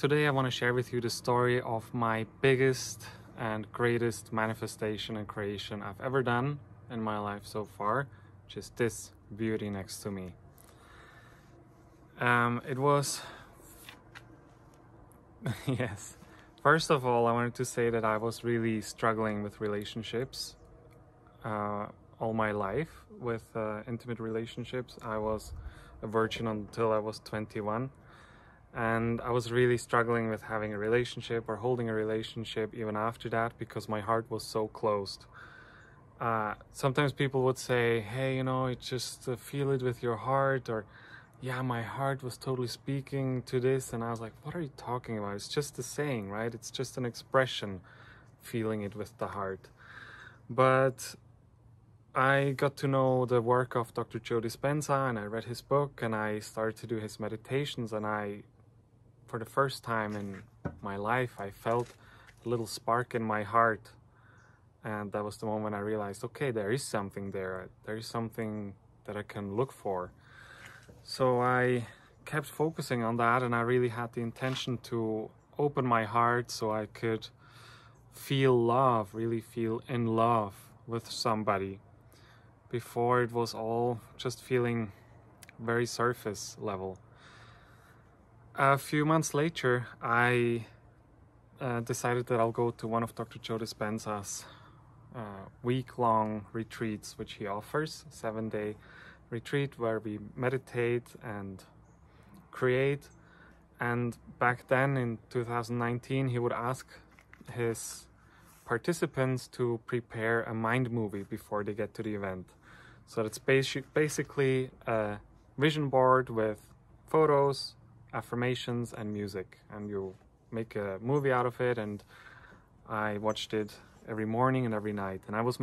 Today I want to share with you the story of my biggest and greatest manifestation and creation I've ever done in my life so far, which is this beauty next to me. It was yes, first of all I wanted to say that I was really struggling with relationships all my life, with intimate relationships. I was a virgin until I was 21. And I was really struggling with having a relationship or holding a relationship even after that, because my heart was so closed. Sometimes people would say, hey, you just feel it with your heart, or yeah, my heart was totally speaking to this. And I was like, what are you talking about? It's just a saying, right? It's just an expression, feeling it with the heart. But I got to know the work of Dr.Joe Dispenza, and I read his book, and I started to do his meditations, and for the first time in my life, I felt a little spark in my heart. And that was the moment I realized, okay, there is something there. There is something that I can look for. So I kept focusing on that, and I really had the intention to open my heart so I could feel love, really feel in love with somebody. Before, it was all just feeling very surface level. A few months later, I decided that I'll go to one of Dr. Joe Dispenza's week-long retreats, which he offers, 7-day retreat where we meditate and create. And back then in 2019, he would ask his participants to prepare a mind movie before they get to the event. So it's basically a vision board with photos, affirmations and music, and you make a movie out of it. And I watched it every morning and every night, and I was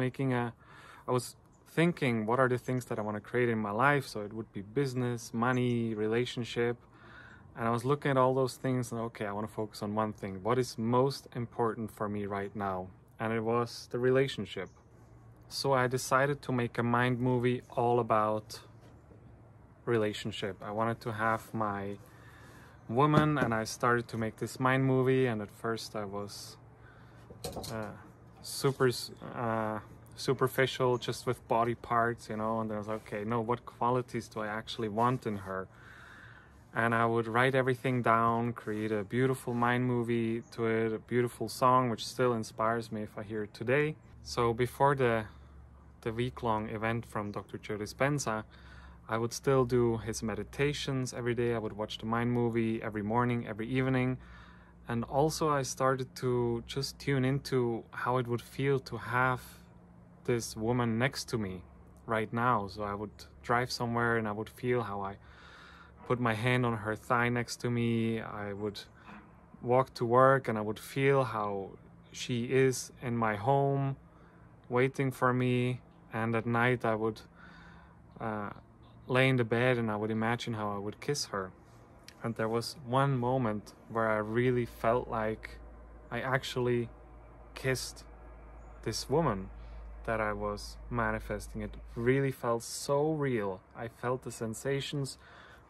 thinking, what are the things that I want to create in my life? So it would be business, money, relationship, and I was looking at all those things, and okay, I want to focus on one thing. What is most important for me right now? And it was the relationship. So I decided to make a mind movie all about relationship. I wanted to have my woman, and I started to make this mind movie, and at first I was superficial, just with body parts, and I was like, okay, no, what qualities do I actually want in her? And I would write everything down, create a beautiful mind movie to it, a beautiful song, which still inspires me if I hear it today. So before the week-long event from Dr. Joe Dispenza, I would still do his meditations every day. I would watch the mind movie every morning, every evening. And also I started to just tune into how it would feel to have this woman next to me right now. So I would drive somewhere and I would feel how I put my hand on her thigh next to me. I would walk to work and I would feel how she is in my home waiting for me. And at night I would lay in the bed and I would imagine how I would kiss her. And there was one moment where I really felt like I actually kissed this woman that I was manifesting. It really felt so real. I felt the sensations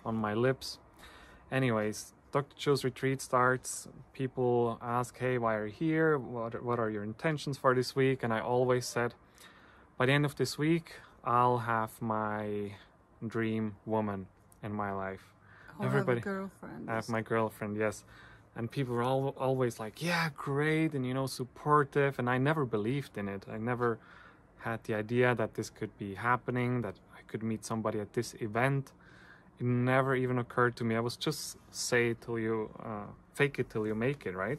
on my lips. Anyways, Dr. Joe's retreat starts. People ask, hey, why are you here? What are your intentions for this week? And I always said, by the end of this week, I'll have my dream woman in my life. Everybody, have a girlfriend. I have my girlfriend, yes. And people were always like, yeah, great, and supportive. And I never believed in it. I never had the idea that this could be happening, that I could meet somebody at this event. It never even occurred to me. I was just fake it till you make it, right?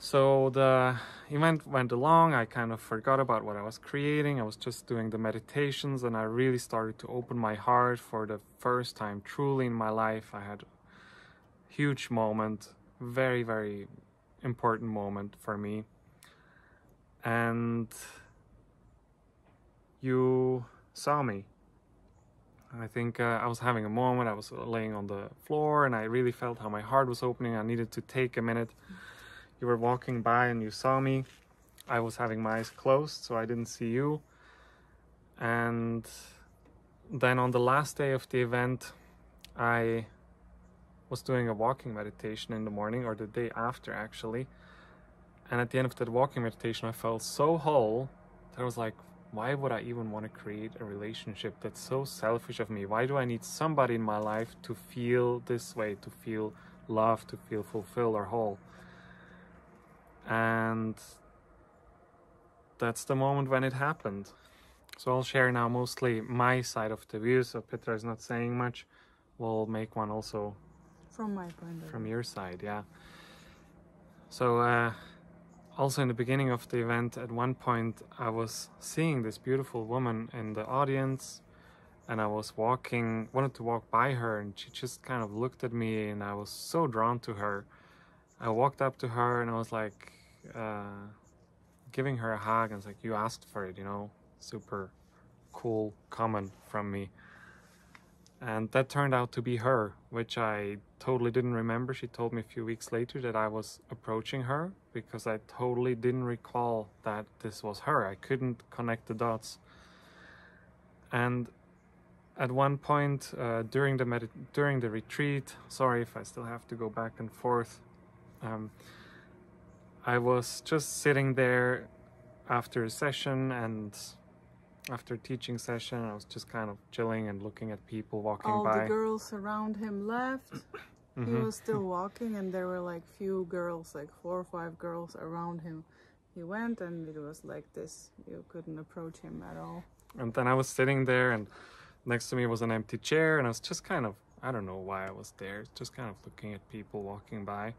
So the event went along. I kind of forgot about what I was creating. I was just doing the meditations, and I really started to open my heart for the first time truly in my life. I had a huge moment, very, very important moment for me. And you saw me. I think I was having a moment. I was laying on the floor, and I really felt how my heart was opening. I needed to take a minute. You were walking by and you saw me. I was having my eyes closed, so I didn't see you. And then on the last day of the event, I was doing a walking meditation in the morning, or the day after actually. And at the end of that walking meditation, I felt so whole that I was like, why would I even want to create a relationship? That's so selfish of me. Why do I need somebody in my life to feel this way, to feel loved, to feel fulfilled or whole? And that's the moment when it happened. So I'll share now mostly my side of the view, so Petra is not saying much. We'll make one also from my point of view. From your side, yeah. So also in the beginning of the event, at one point I was seeing this beautiful woman in the audience, and I was wanted to walk by her, and she just kind of looked at me, and I was so drawn to her. I walked up to her and I was like giving her a hug, and it's like, you asked for it, you know, super cool comment from me. And that turned out to be her, which I totally didn't remember. She told me a few weeks later that I was approaching her, because I totally didn't recall that this was her. I couldn't connect the dots. And at one point during the retreat, sorry if I still have to go back and forth, I was just sitting there after a session, and after a teaching session, I was just kind of chilling and looking at people walking by. All the girls around him left. He was still walking, and there were like few girls, like 4 or 5 girls around him. He went, and it was like this. You couldn't approach him at all. And then I was sitting there, and next to me was an empty chair, and I was just kind of, I don't know why I was there, just kind of looking at people walking by.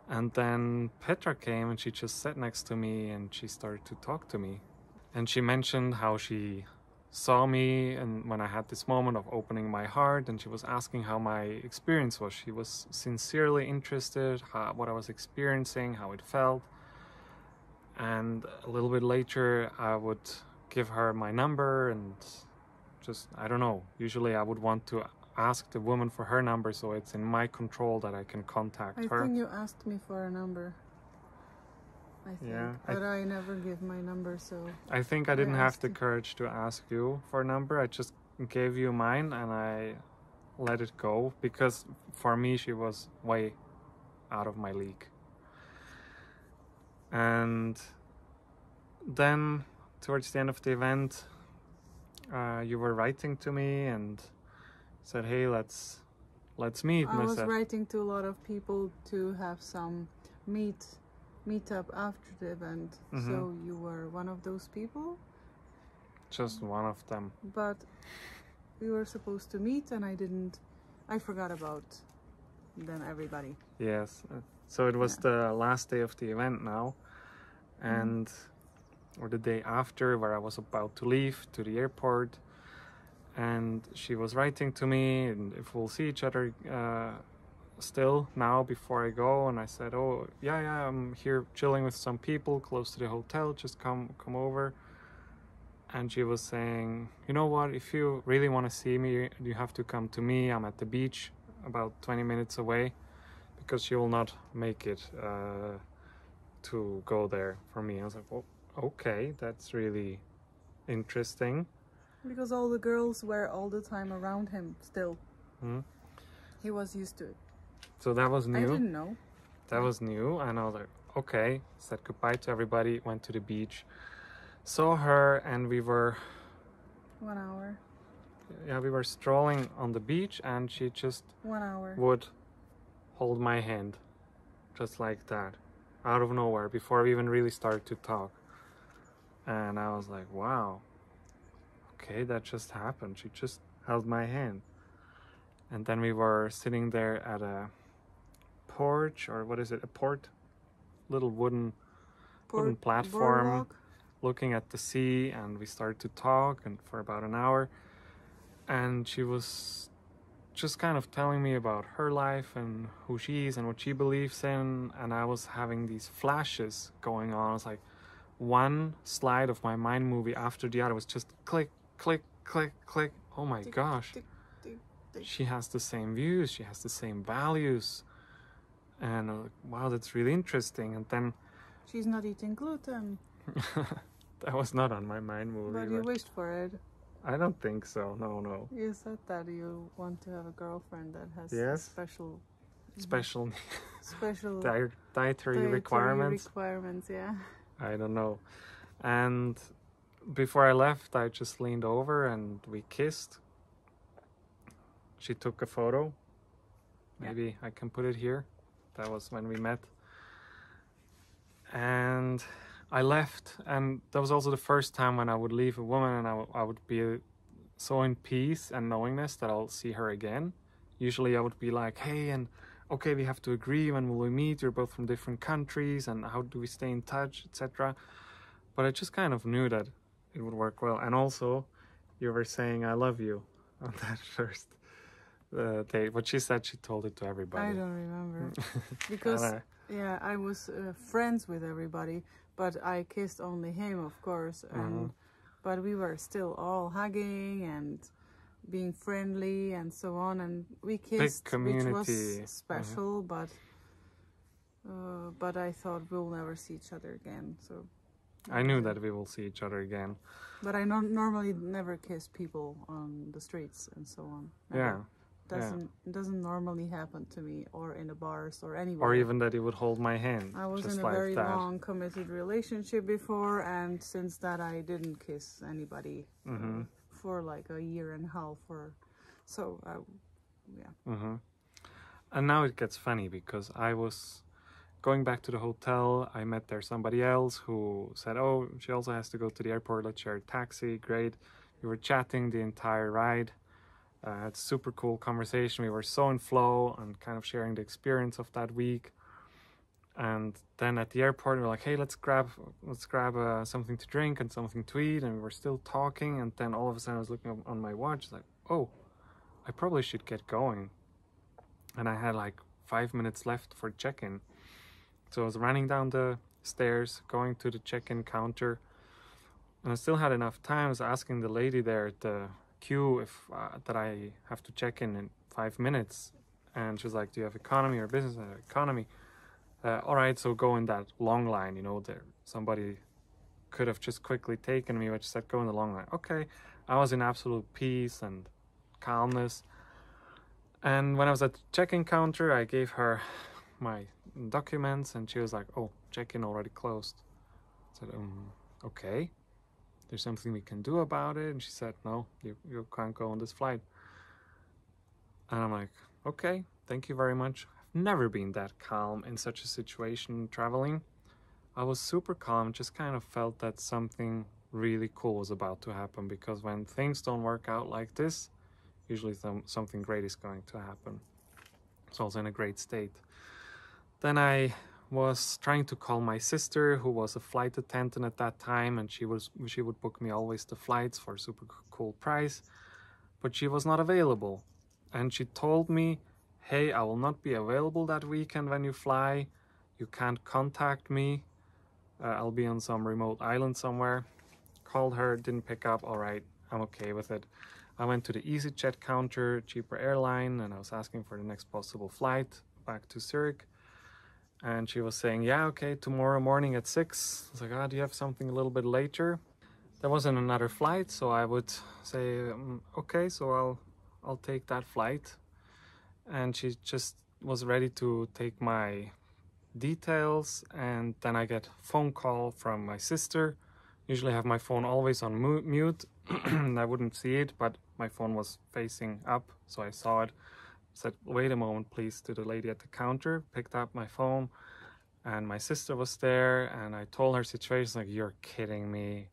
And then Petra came, and she just sat next to me, and she started to talk to me. And she mentioned how she saw me, and when I had this moment of opening my heart, and she was asking how my experience was. She was sincerely interested, what I was experiencing, how it felt. And a little bit later, I would give her my number, and just, I don't know, usually I would want to ask the woman for her number, so it's in my control that I can contact her. I think you asked me for a number. I think, yeah, but I never give my number, so... I think I didn't have the courage to ask you for a number. I just gave you mine, and I let it go, because for me she was way out of my league. And then towards the end of the event, you were writing to me and said, hey, let's meet. I was writing to a lot of people to have some meet up after the event. So you were one of those people? Just one of them. But we were supposed to meet, and I forgot about then everybody. Yes, so it was the last day of the event now, and or the day after, where I was about to leave to the airport, and she was writing to me, and if we'll see each other still now before I go. And I said, oh yeah, I'm here chilling with some people close to the hotel, just come over. And she was saying, you know what, if you really want to see me, you have to come to me. I'm at the beach about 20 minutes away, because she will not make it to go there for me. I was like, well, okay, that's really interesting. Because all the girls were all the time around him still. He was used to it. So that was new. I didn't know. That was new, and I was like, okay. Said goodbye to everybody, went to the beach, saw her, and we were... 1 hour. Yeah, we were strolling on the beach, and she just 1 hour would hold my hand, just like that, out of nowhere, before we even really started to talk. And I was like, wow, okay, that just happened. She just held my hand. And then we were sitting there at a porch, or what is it, a little wooden platform, boardwalk. Looking at the sea, and we started to talk, and for about an hour. And she was just kind of telling me about her life and who she is and what she believes in, and I was having these flashes going on. It was like one slide of my mind movie after the other was just click, click, click, click. Oh my gosh. She has the same views, she has the same values, and I'm like, wow, that's really interesting. And then she's not eating gluten. that was not on my mind movie. But you wished for it. I don't think so. No, no. You said that you want to have a girlfriend that has Yes. special Special dietary requirements. Yeah. I don't know. And before I left, I just leaned over and we kissed. She took a photo. Maybe I can put it here. That was when we met. And I left, and that was also the first time when I would leave a woman and I would be so in peace and knowingness that I'll see her again. Usually I would be like, hey, and okay, we have to agree when will we meet? We're both from different countries, and how do we stay in touch, etc. But I just kind of knew that it would work well. And also, you were saying I love you on that first date. What she said, she told it to everybody. I don't remember. Because, I was friends with everybody, but I kissed only him, of course. And but we were still all hugging and being friendly and so on. And we kissed, which was special, but I thought we'll never see each other again. So I knew that we will see each other again. But I normally never kiss people on the streets and so on. Never. It doesn't normally happen to me, or in the bars or anywhere. Or even that he would hold my hand. I was just in a very long committed relationship before, and since that I didn't kiss anybody for like a year and a half And now it gets funny because I was going back to the hotel. I met there somebody else who said, oh, she also has to go to the airport. Let's share a taxi. Great. We were chatting the entire ride. Had a super cool conversation. We were so in flow and kind of sharing the experience of that week. And then at the airport, we were like, hey, let's grab something to drink and something to eat. And we were still talking. And then all of a sudden I was looking on my watch. It's like, oh, I probably should get going. And I had like 5 minutes left for check-in. So I was running down the stairs, going to the check-in counter. And I still had enough time. I was asking the lady there at the queue if that I have to check in 5 minutes, and she was like, do you have economy or business? Economy. All right, so go in that long line, you know, there somebody could have just quickly taken me, but she said go in the long line. Okay, I was in absolute peace and calmness. And when I was at the check-in counter, I gave her my documents, and she was like, oh, check-in already closed. I said, okay, there's something we can do about it. And she said, no, you can't go on this flight. And I'm like, okay, thank you very much. I've never been that calm in such a situation traveling. I was super calm, just kind of felt that something really cool was about to happen, because when things don't work out like this, usually something great is going to happen. So I was in a great state. Then I was trying to call my sister, who was a flight attendant at that time, and she would book me always the flights for a super cool price, but she was not available. And she told me, hey, I will not be available that weekend when you fly. You can't contact me. I'll be on some remote island somewhere. Called her, didn't pick up. All right, I'm okay with it. I went to the EasyJet counter, cheaper airline, and I was asking for the next possible flight back to Zurich. And she was saying, yeah, okay, tomorrow morning at 6. I was like, do you have something a little bit later? There wasn't another flight, so I would say, okay, so I'll take that flight. And she just was ready to take my details, and then I get a phone call from my sister. Usually I have my phone always on mute. I wouldn't see it, but my phone was facing up, so I saw it. Said, wait a moment, please, to the lady at the counter. Picked up my phone, and my sister was there, and I told her situation, like, you're kidding me,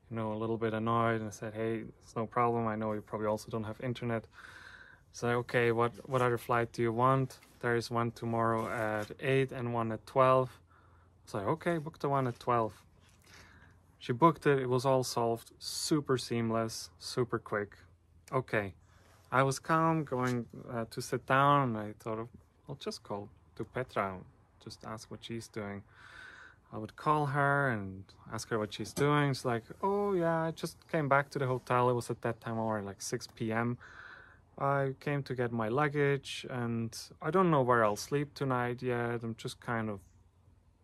you know, a little bit annoyed. And I said, hey, it's no problem. I know you probably also don't have internet. So, okay, what other flight do you want? There is one tomorrow at 8 and one at 12. So, okay, book the one at 12. She booked it. It was all solved. Super seamless, super quick. Okay. I was calm, going to sit down, and I thought, I'll just call to Petra, just ask what she's doing. I would call her and ask her what she's doing. She's like, oh yeah, I just came back to the hotel. It was at that time already like 6 p.m. I came to get my luggage, and I don't know where I'll sleep tonight yet. I'm just kind of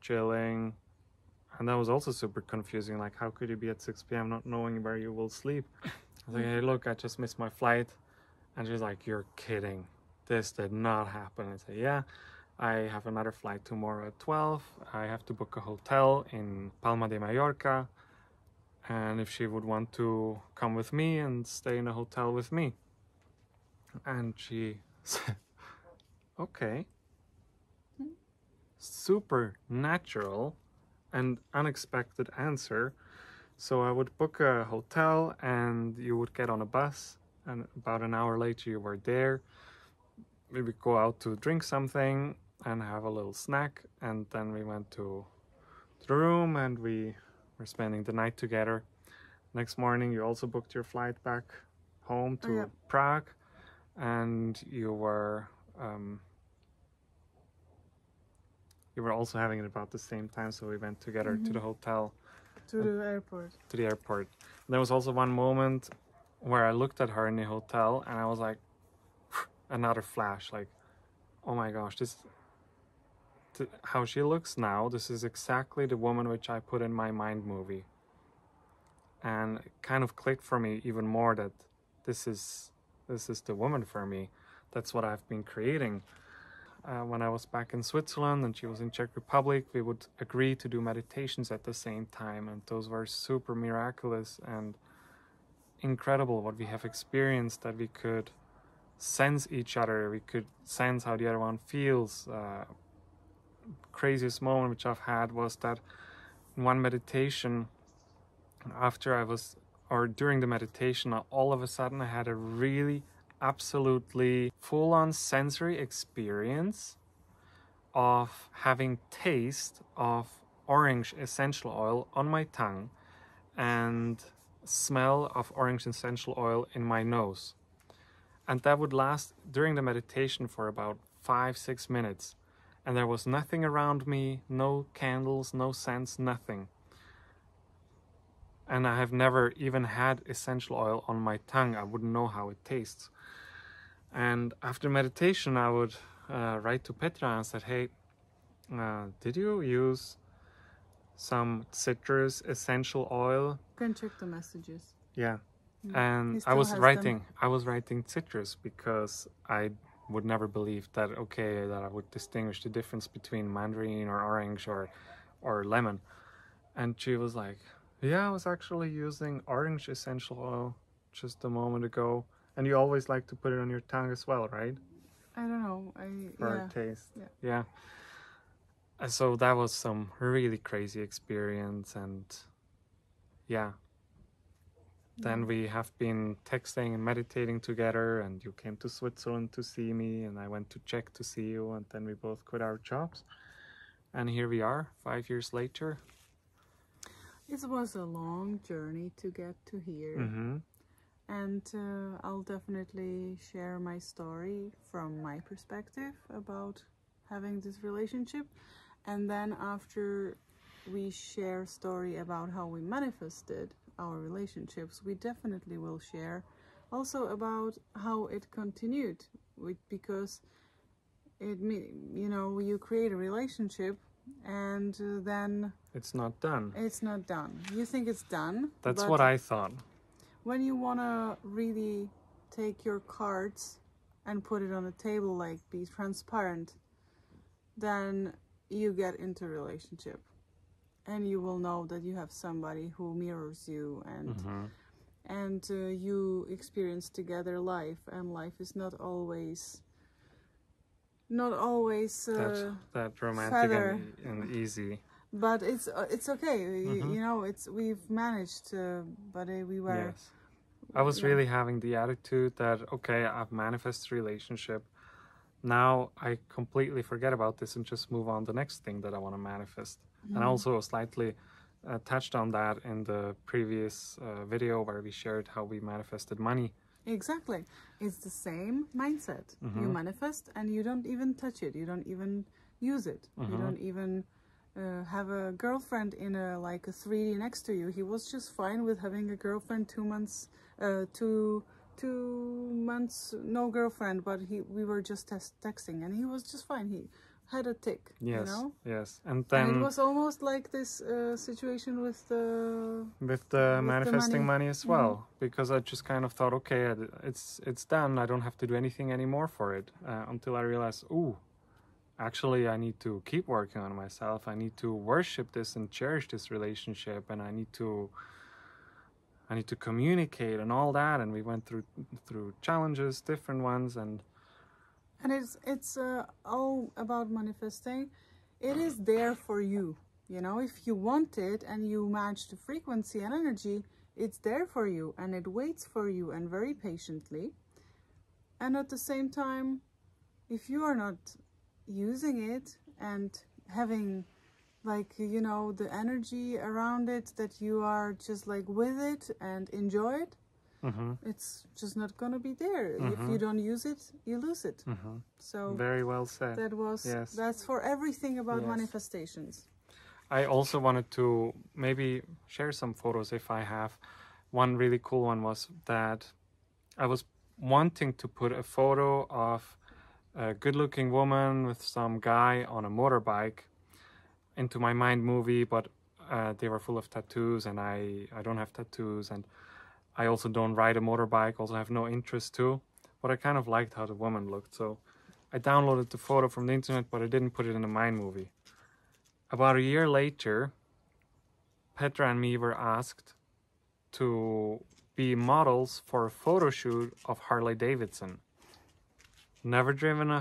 chilling. And that was also super confusing. Like, how could you be at 6 p.m. not knowing where you will sleep? I was like, hey, look, I just missed my flight. And she's like, you're kidding. This did not happen. I said, yeah, I have another flight tomorrow at 12. I have to book a hotel in Palma de Mallorca. And if she would want to come with me and stay in a hotel with me. And she said, okay. Super natural and unexpected answer. So I would book a hotel and you would get on a bus, and about an hour later you were there. We would go out to drink something and have a little snack, and then we went to the room and we were spending the night together. Next morning you also booked your flight back home to Prague, and you were also having it about the same time, so we went together to the hotel. To the airport. To the airport. And there was also one moment where I looked at her in the hotel and I was like, another flash, like, oh my gosh, how she looks now, this is exactly the woman which I put in my mind movie. And it kind of clicked for me even more that this is the woman for me. That's what I've been creating. When I was back in Switzerland and she was in Czech Republic, we would agree to do meditations at the same time, and those were super miraculous and incredible what we have experienced, that we could sense each other, we could sense how the other one feels. Craziest moment which I've had was that in one meditation, during the meditation, all of a sudden I had a really absolutely full-on sensory experience of having taste of orange essential oil on my tongue and smell of orange essential oil in my nose. And that would last during the meditation for about 5-6 minutes. And there was nothing around me, no candles, no scents, nothing. And I have never even had essential oil on my tongue. I wouldn't know how it tastes. And after meditation, I would write to Petra and said, hey, did you use some citrus essential oil? You can check the messages. Yeah. And I was writing citrus because I would never believe that, that I would distinguish the difference between mandarin or orange or lemon. And she was like, yeah, I was actually using orange essential oil just a moment ago. And you always like to put it on your tongue as well, right? I don't know. For a taste. Yeah. And so that was some really crazy experience, and then we have been texting and meditating together, and you came to Switzerland to see me, and I went to Czech to see you, and then we both quit our jobs. And here we are, 5 years later. It was a long journey to get to here. Mm-hmm. And I'll definitely share my story from my perspective about having this relationship. And then after we share story about how we manifested our relationships, we definitely will share also about how it continued. Because you create a relationship and then it's not done. It's not done. You think it's done. That's what I thought. When you want to really take your cards and put it on a table, like be transparent, then you get into a relationship and you will know that you have somebody who mirrors you, and you experience together life, and life is not always that romantic and easy. But it's okay. We've managed, but we were. Yes. I was really having the attitude that, okay, I've manifested a relationship. Now I completely forget about this and just move on to the next thing that I want to manifest. And I also slightly touched on that in the previous video where we shared how we manifested money. Exactly. It's the same mindset. You manifest and you don't even touch it. You don't even use it. You don't even have a girlfriend in a 3D next to you. He was just fine with having a girlfriend 2 months, 2 months no girlfriend, but we were just texting, and he was just fine. He had a tick. Yes, you know? yes. And then and it was almost like this situation with the manifesting money. money as well, because I just kind of thought, okay, it's done. I don't have to do anything anymore for it, until I realized, ooh, actually I need to keep working on myself. I need to worship this and cherish this relationship, and I need to communicate and all that. And we went through challenges, different ones, and it's all about manifesting. It is there for you. You know, if you want it and you match the frequency and energy, it's there for you, and it waits for you, and very patiently. And at the same time, if you are not using it and having, like, you know, the energy around it, that you are just like with it and enjoy it, it's just not gonna be there. If you don't use it, you lose it. So very well said. That's for everything about manifestations. I also wanted to maybe share some photos if I have. One really cool one was that I was wanting to put a photo of a good-looking woman with some guy on a motorbike into my mind movie, but they were full of tattoos, and I don't have tattoos, and I also don't ride a motorbike, also have no interest to, but I kind of liked how the woman looked. So I downloaded the photo from the internet, but I didn't put it in the mind movie. About a year later, Petra and me were asked to be models for a photo shoot of Harley Davidson. Never ridden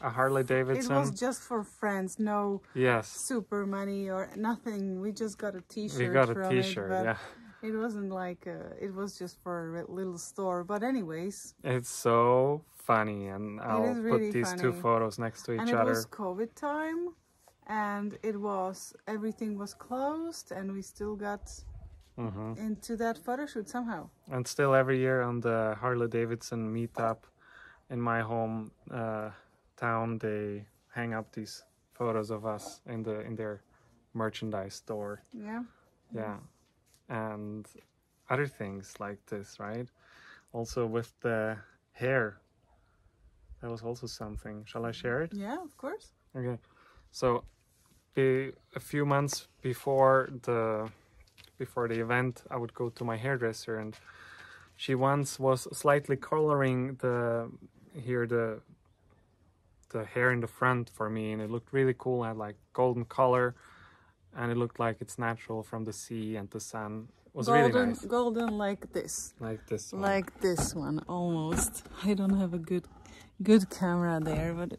a Harley Davidson. It was just for friends, no super money or nothing. We just got a t-shirt. We got a t-shirt, yeah. It wasn't like, it was just for a little store. But anyways. It's so funny, and I'll put these two photos next to each other. And it was COVID time, and everything was closed, and we still got into that photo shoot somehow. And still every year on the Harley Davidson meetup in my home town, they hang up these photos of us in their merchandise store. Yeah. And other things like this, right? Also with the hair, that was also something. Shall I share it? Yeah, of course. Okay. So a few months before the event, I would go to my hairdresser, and she once was slightly coloring the hair in the front for me, and it looked really cool. It had like golden color, and it looked like it's natural from the sea and the sun. It was really nice. Golden like this. Like this one. Like this one, almost. I don't have a good camera there, but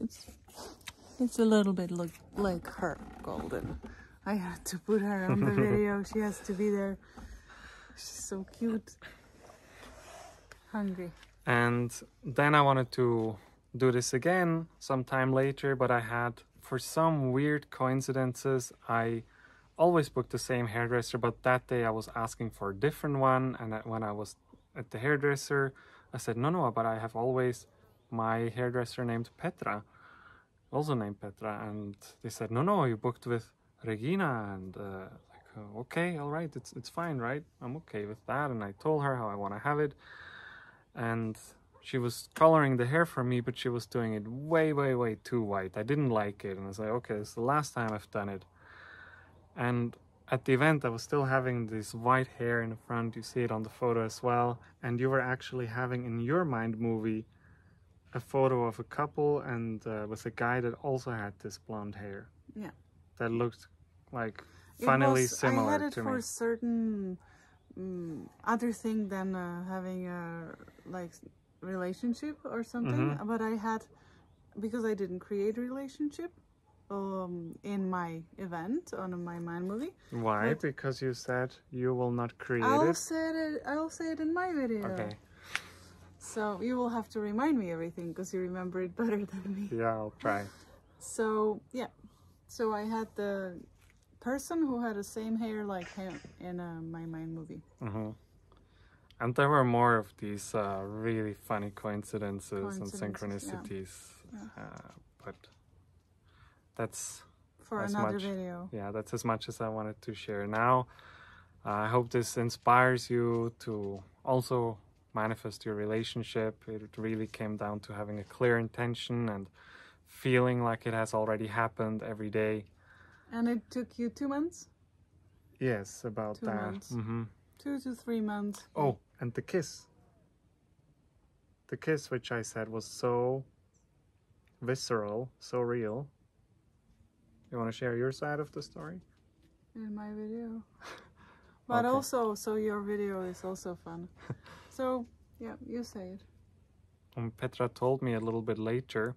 it's a little bit like her, golden. I had to put her on the video. She has to be there. She's so cute. Hungry. And then I wanted to do this again sometime later, but I had, for some weird coincidences, I always booked the same hairdresser, but that day I was asking for a different one. And when I was at the hairdresser, I said, no, but I have always my hairdresser named Petra, also named Petra. And they said, no, you booked with Regina. And okay, all right, it's fine, right? I'm okay with that. And I told her how I want to have it. And she was coloring the hair for me, but she was doing it way too white. I didn't like it. And I was like, okay, this is the last time I've done it. And at the event, I was still having this white hair in the front. You see it on the photo as well. And you were actually having in your mind movie a photo of a couple, and with a guy that also had this blonde hair. Yeah. That looked like funnily similar to me. I had it for a certain other thing than having a like relationship or something. But I had, because I didn't create a relationship in my event on my mind movie. Why? But because you said you will not create it. I'll say it in my video. Okay. So you will have to remind me everything, because you remember it better than me. Yeah, I'll try. So yeah, so I had the person who had the same hair like him in my mind movie. And there were more of these really funny coincidences and synchronicities. Yeah. But that's for another video. Yeah, that's as much as I wanted to share now. I hope this inspires you to also manifest your relationship. It really came down to having a clear intention and feeling like it has already happened every day. And it took you 2 months? Yes, about 2 that. months. 2 to 3 months. Oh, and the kiss. The kiss, which I said was so visceral, so real. You want to share your side of the story? In my video. But Okay. also, so your video is also fun. So, yeah, you say it. And Petra told me a little bit later.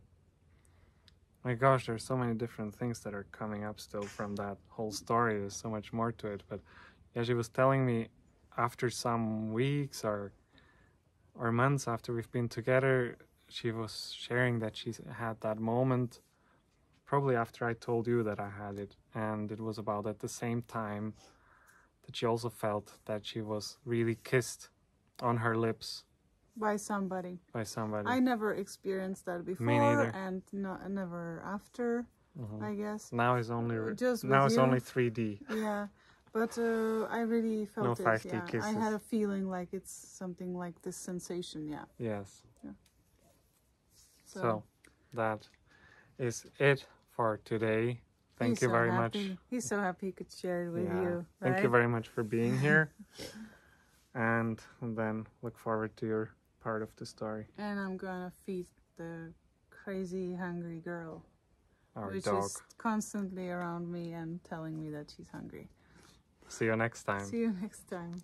My gosh, there's so many different things that are coming up still from that whole story. There's so much more to it. But yeah, she was telling me after some weeks or months after we've been together, she was sharing that she had that moment probably after I told you that I had it. And it was about at the same time that she also felt that she was really kissed on her lips. By somebody. By somebody. I never experienced that before. Me neither. And never after, I guess. Now it's only Just now with it's you. only 3D. Yeah. But I really felt No it. 5D Yeah. kisses. I had a feeling like it's something like this sensation, yeah. Yes. Yeah. So that is it for today. Thank you very much. He's so happy he could share it with you. Right? Thank you very much for being here. And then look forward to your part of the story. And I'm gonna feed the crazy hungry girl, Our which dog. is constantly around me and telling me that she's hungry. See you next time. See you next time.